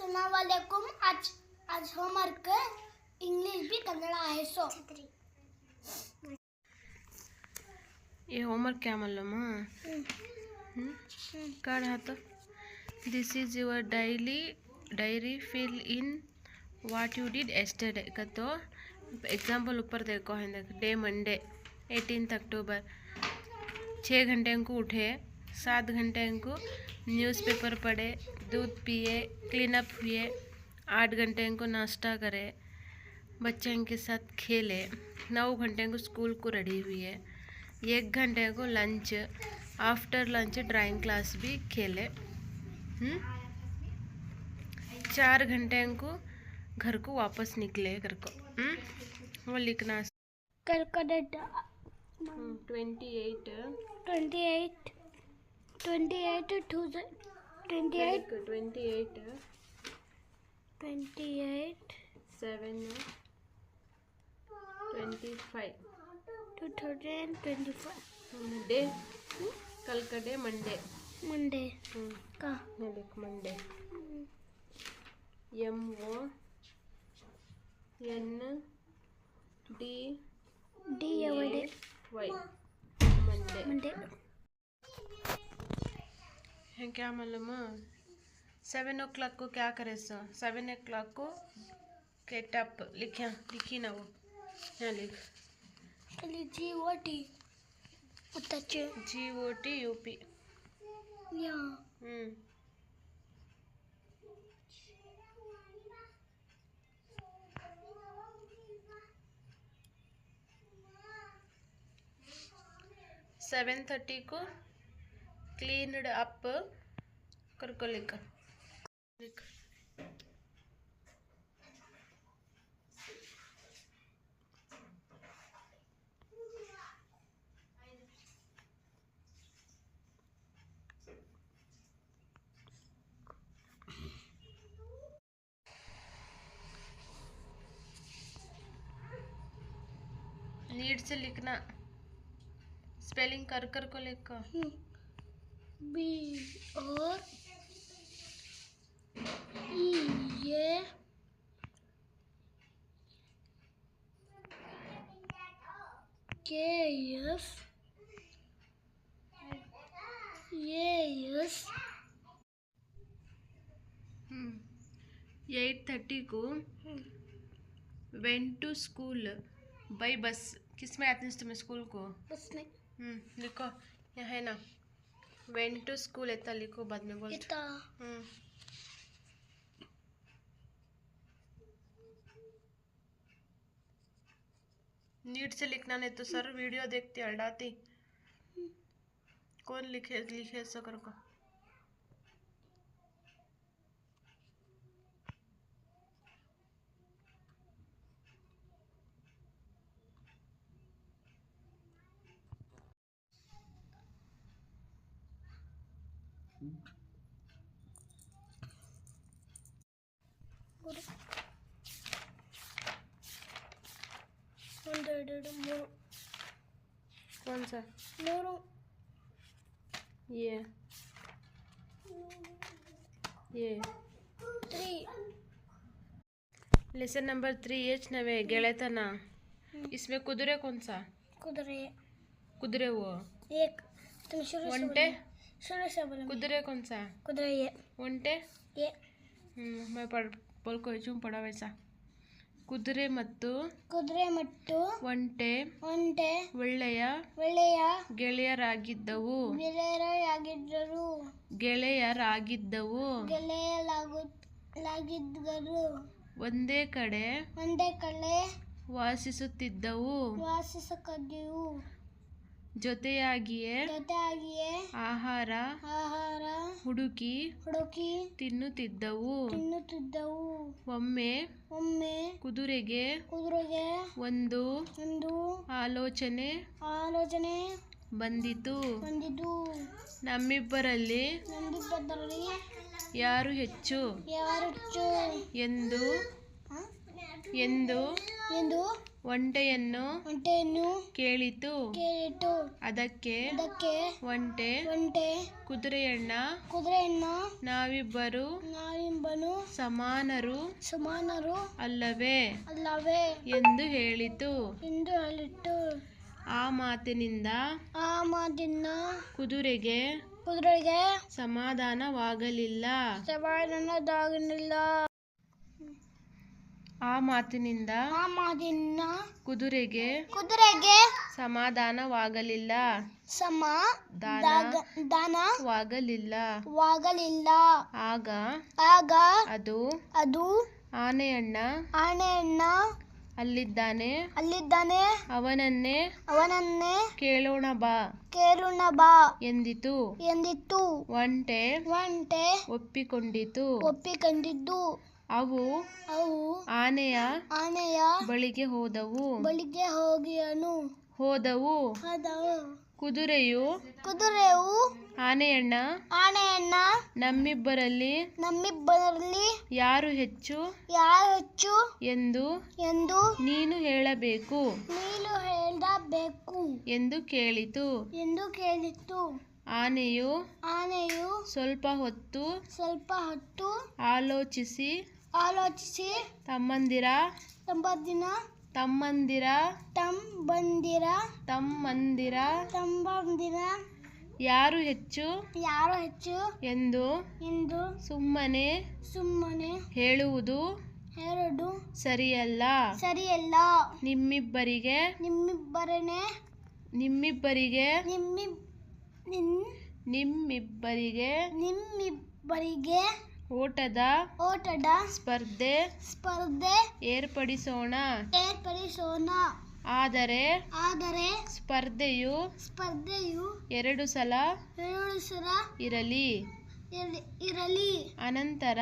अस्सलाम वालेकुम। आज होमवर्क इंग्लिश भी कन्नड़ा है। सो ये होमवर्क क्या मालूम कार्ड हाथ this is your diary fill in what you did yesterday का तो एग्जाम्पल ऊपर देखो है डे मंडे 18 अक्टूबर 6 घंटे को उठे 7 घंटे को न्यूज़पेपर पढ़े दूध पिए क्लीनअप हुए 8 घंटे को नाश्ता करे बच्चों के साथ खेले 9 घंटे को स्कूल को रेडी हुए 1 घंटे को lunch after lunch drawing class भी खेले 4 घंटे को घर को वापस निकले घर को वो लिखना कल का डेट 28 7 25 2025 डे कल का डे मंडे का देख मंडे MONDAY मंडे है क्या मालूम 7 o'clock को क्या करे 7 o'clock को गेट अप लिखी ना वो यहाँ लिख GOT UP सेवन 30 को क्लीनड अप करको लिख नीड से लिखना स्पेलिंग कर को लिखो BOREAS 8:30 को went to school by bus किस में आते हैं तुम्हें स्कूल को बस में लिखो यहाँ है ना वेंट टू स्कूल इतना लिखो बाद में बोल नीट से लिखना नहीं तो सर वीडियो देखती हल्डाती कौन लिखे सो कर को कौन सा ये 3 लेसन नंबर 3 नवे ಗೆಳೆತನ इसमें कुदरे कौन सा कुदरे वो एक तुम शुरू से बोलो कुदरे कौन सा कुदरे ये ಒಂಟೆ ये मैं बोल पड़ा वैसा ಕುದುರೆ ಮತ್ತು ಒಂಟೆ ಒಳ್ಳೆಯ ಗೆಳೆಯರಾಗಿದ್ದವು ಒಂದೇ ಕಡೆ ವಾಸಿಸುತ್ತಿದ್ದವು ಜೊತೆಯಾಗಿಯೇ ಆಹಾರ ಹುಡುಕಿ ತಿನ್ನುತ್ತಿದ್ದವು ಒಮ್ಮೆ ಕುದುರೆಗೆ ಒಂದು ಆಲೋಚನೆ ಬಂದಿತು ನಮ್ಮಿಬ್ಬರಲ್ಲಿ ಯಾರು ಹೆಚ್ಚು ಎಂದು ಒಂಟೆಯನ್ನು ಕೇಳಿತು. ಅದಕ್ಕೆ ಒಂಟೆ ಕುದುರೆಯಣ್ಣ ನಾವಿಬ್ಬರು ಸಮಾನರು ಅಲ್ಲವೇ ಎಂದು ಹೇಳಿತು. ಆ ಮಾತಿನಿಂದ ಕುದುರೆಗೆ ಸಮಾಧಾನವಾಗಲಿಲ್ಲ. ಆ ಮಾತಿನಿಂದ ಕುದುರೆಗೆ ಸಮಾಧಾನವಾಗಲಿಲ್ಲ. ಆಗ ಅದು ಆನೆಯಣ್ಣ ಅಲ್ಲಿದ್ದಾನೆ, ಅವನನ್ನೇ ಕೇಳೋಣ ಬಾ ಎಂದಿತು. ಒಂಟೆ ಒಪ್ಪಿಕೊಂಡಿತು. ಅವು ಆನೆಯ ಬಳಿಗೆ ಹೋದವು. ಕುದುರೆಯು ಆನೆಯಣ್ಣ ನಮ್ಮಿಬ್ಬರಲ್ಲಿ ಯಾರು ಹೆಚ್ಚು ಎಂದು ನೀನು ಹೇಳಬೇಕು ಎಂದು ಕೇಳಿತು. ಆನೆಯು ಸ್ವಲ್ಪ ಹೊತ್ತು ಆಲೋಚಿಸಿ ತಮ್ಮಂದಿರ ಯಾರು ಹೆಚ್ಚು ಎಂದು ಸುಮ್ಮನೆ ಹೇಳುವುದು ಸರಿಯಲ್ಲ. ನಿಮ್ಮಿಬ್ಬರಿಗೆ ಓಟದ ಸ್ಪರ್ಧೆ ಏರ್ಪಡಿಸೋಣ. ಆದರೆ ಸ್ಪರ್ಧೆಯು 2 ಸಲ ಇರಲಿ. ಅನಂತರ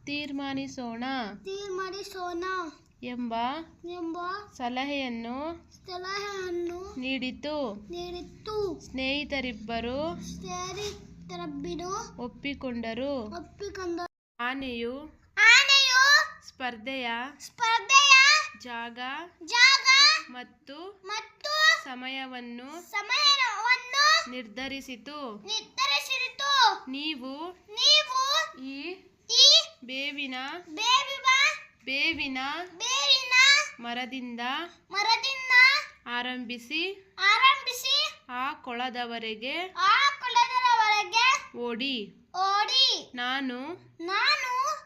ತೀರ್ಮಾನಿಸೋಣ ಎಂಬ ಸಲಹೆಯನ್ನು ನೀಡಿತು. ಸ್ನೇಹಿತರಿಬ್ಬರು ಒಪ್ಪಿಕೊಂಡರು. ಆನೆಯು ಸ್ಪರ್ಧೆಯ ಜಾಗ ಮತ್ತು ಸಮಯವನ್ನು ನಿರ್ಧರಿಸಿತು. ನೀವು ಈ ಬೇವಿನ ಮರದಿಂದ ಆರಂಭಿಸಿ ಆ ಕೊಳದವರೆಗೆ ಓಡಿ. ನಾನು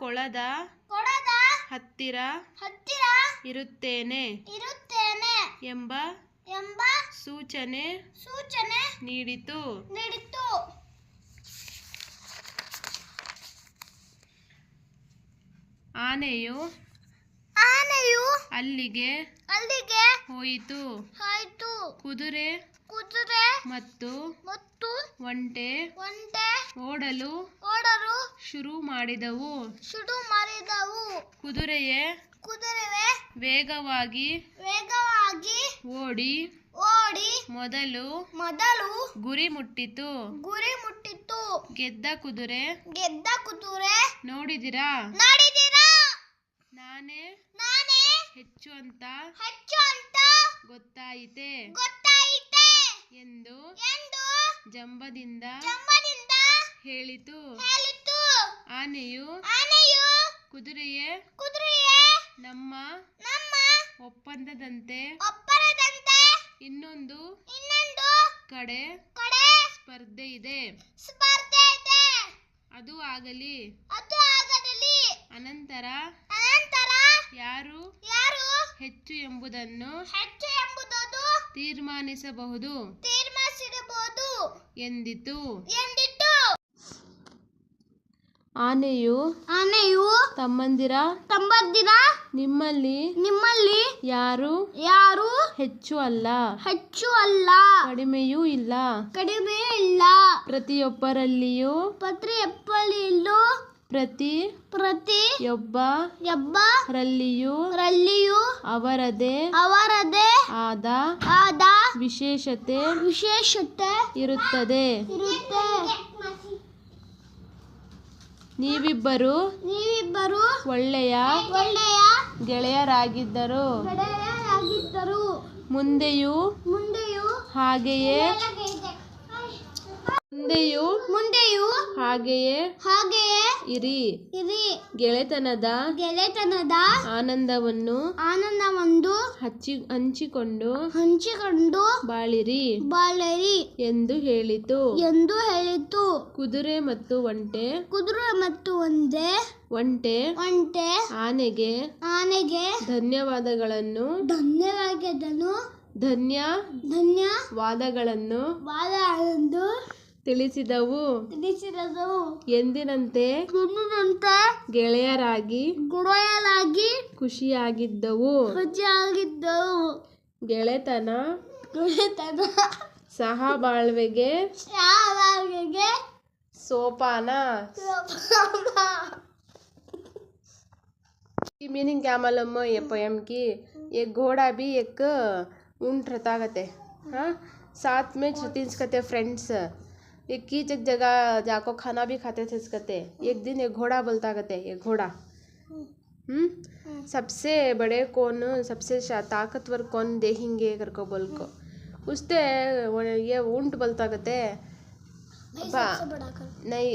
ಕೊಳದ ಹತ್ತಿರ ಇರುತ್ತೇನೆ ಎಂಬ ಸೂಚನೆ ನೀಡಿತು. ಆನೆಯು ಅಲ್ಲಿಗೆ ಹೋಯಿತು. ಕುದುರೆ ಮತ್ತು ಒಂಟೆ ಓಡಲು ಶುರು ಮಾಡಿದವು. ಕುದುರೆಯೇ ವೇಗವಾಗಿ ಓಡಿ ಮೊದಲು ಗುರಿ ಮುಟ್ಟಿತು. ಗೆದ್ದ ಕುದುರೆ ನೋಡಿದಿರಾ ನಾನೇ ಹೆಚ್ಚು ಅಂತ ಗೊತ್ತಾಯಿತೆ ಎಂದು ಜಂಬದಿಂದ ಹೇಳಿತು. ಆನೆಯು ಕುದುರೆಯೇ ನಮ್ಮ ಒಪ್ಪಂದದಂತೆ ಇನ್ನೊಂದು ಕಡೆ ಸ್ಪರ್ಧೆ ಇದೆ, ಅದು ಆಗಲಿ. ಅನಂತರ ಯಾರು ಹೆಚ್ಚು ಎಂಬುದನ್ನು ತೀರ್ಮಾನಿಸಬಹುದು ಎಂದಿತು. ಆನೆಯು ತಮ್ಮಂದಿರ ನಿಮ್ಮಲ್ಲಿ ಯಾರು ಹೆಚ್ಚು ಅಲ್ಲ ಕಡಿಮೆಯೂ ಇಲ್ಲ. ಪ್ರತಿಯೊಬ್ಬರಲ್ಲಿಯೂ ಪ್ರತಿಯೊಬ್ಬರಲ್ಲಿಯೂ ಅವರದೇ ಆದ ವಿಶೇಷತೆ ಇರುತ್ತದೆ. ನೀವಿಬ್ಬರು ಒಳ್ಳೆಯ ಗೆಳೆಯರಾಗಿದ್ದರು. ಗೆಳೆಯರಾಗಿದ್ದರು. ಮುಂದೆಯೂ ಮುಂದೆಯೂ ಹಾಗೆಯೇ ಹಾಗೆಯೇ ಹಾಗೆಯೇ ಇರಿ. ಇರಿ. ಗೆಳೆತನದ ಆನಂದವನ್ನು ಹಂಚಿಕೊಂಡು ಬಾಳಿರಿ ಎಂದು ಹೇಳಿತು. ಕುದುರೆ ಮತ್ತು ಒಂಟೆ ಆನೆಗೆ ಧನ್ಯವಾದಗಳನ್ನು ತಿಳಿಸಿದವು. ಎಂದಿನಂತೆ ಗೆಳೆಯರಾಗಿ ಖುಷಿಯಾಗಿದ್ದವು. ಗೆಳೆತನ ಸಹಬಾಳ್ವೆಗೆ सोपान की मीनिंग क्या मालूम ये पोएम की? एक घोड़ा भी एक ऊंट रहता कहते, हाँ, साथ में तीन कहते फ्रेंड्स, एक ही जगह जाको खाना भी खाते थे कहते। एक दिन एक घोड़ा बोलता कहते, एक घोड़ा सबसे बड़े कौन, सबसे ताकतवर कौन देखेंगे करको बोल को। उससे ये ऊंट बोलता कहते नहीं,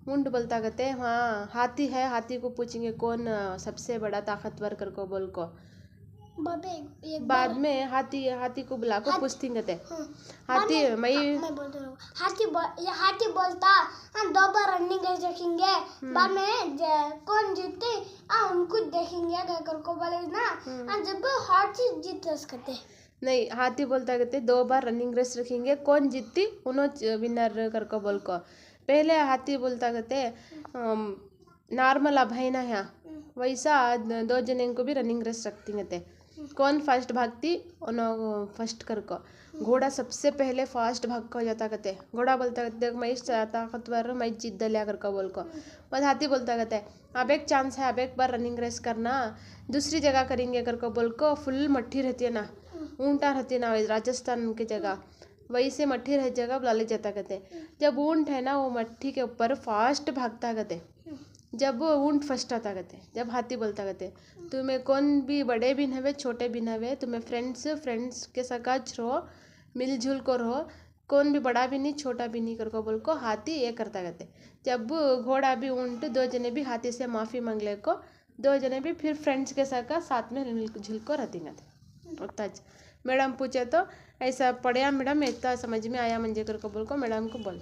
ऊंट बोलता कहते हाँ हाथी है, हाथी को पूछेंगे कौन सबसे बड़ा ताकतवर करको बोल को। बाद में हाथी को बुला को पूछती कहते हाथी मैं बोल रहा हूँ, हाथी बोलता हम 2 बार रनिंग रेस रखेंगे, बाद में कौन जीते उनको देखेंगे करको बोले ना। जब हाथी जीत सकते नहीं, हाथी बोलता कहते 2 बार रनिंग रेस रखेंगे, कौन जीतती उन्होंने विनर करको बोल को। पहले हाथी बोलता कहते नॉर्मल अब है ना यहाँ, वैसा 2 जने को भी रनिंग रेस रखती कहते, कौन फर्स्ट भागती उन्होंने फर्स्ट करको। घोड़ा सबसे पहले फास्ट भाग को जाता कहते, घोड़ा बोलता कहते मैं ताकतवर मैं जीत दलिया करको बोल को। बस हाथी बोलता कहते अब एक चांस है, अब एक बार रनिंग रेस करना, दूसरी जगह करेंगे करको बोल को। फुल मट्ठी रहती है ना, ऊँटा रहती है ना राजस्थान की जगह, वैसे मट्ठी रह जगह बुला ले जाता कहते। जब ऊँट है ना वो मट्ठी के ऊपर फास्ट भागता कहते, जब ऊँट फर्स्ट आता कहते। जब हाथी बोलता कहते तुम्हें कौन भी बड़े भी नवे छोटे भी नवे, तुम्हें फ्रेंड्स के साथ रहो, मिलजुल को रहो, कौन भी बड़ा भी नहीं छोटा भी नहीं करको बोल को हाथी ये करता कहते। जब घोड़ा भी ऊँट 2 जने भी हाथी से माफ़ी मांग ले को, 2 जने भी फिर फ्रेंड्स के साथ में मिलजुल को रहती कहते। उतना मैडम पूछे तो ऐसा पढ़िया मैडम इतना समझ में आया मंजे करको बोल को मैडम को बोल।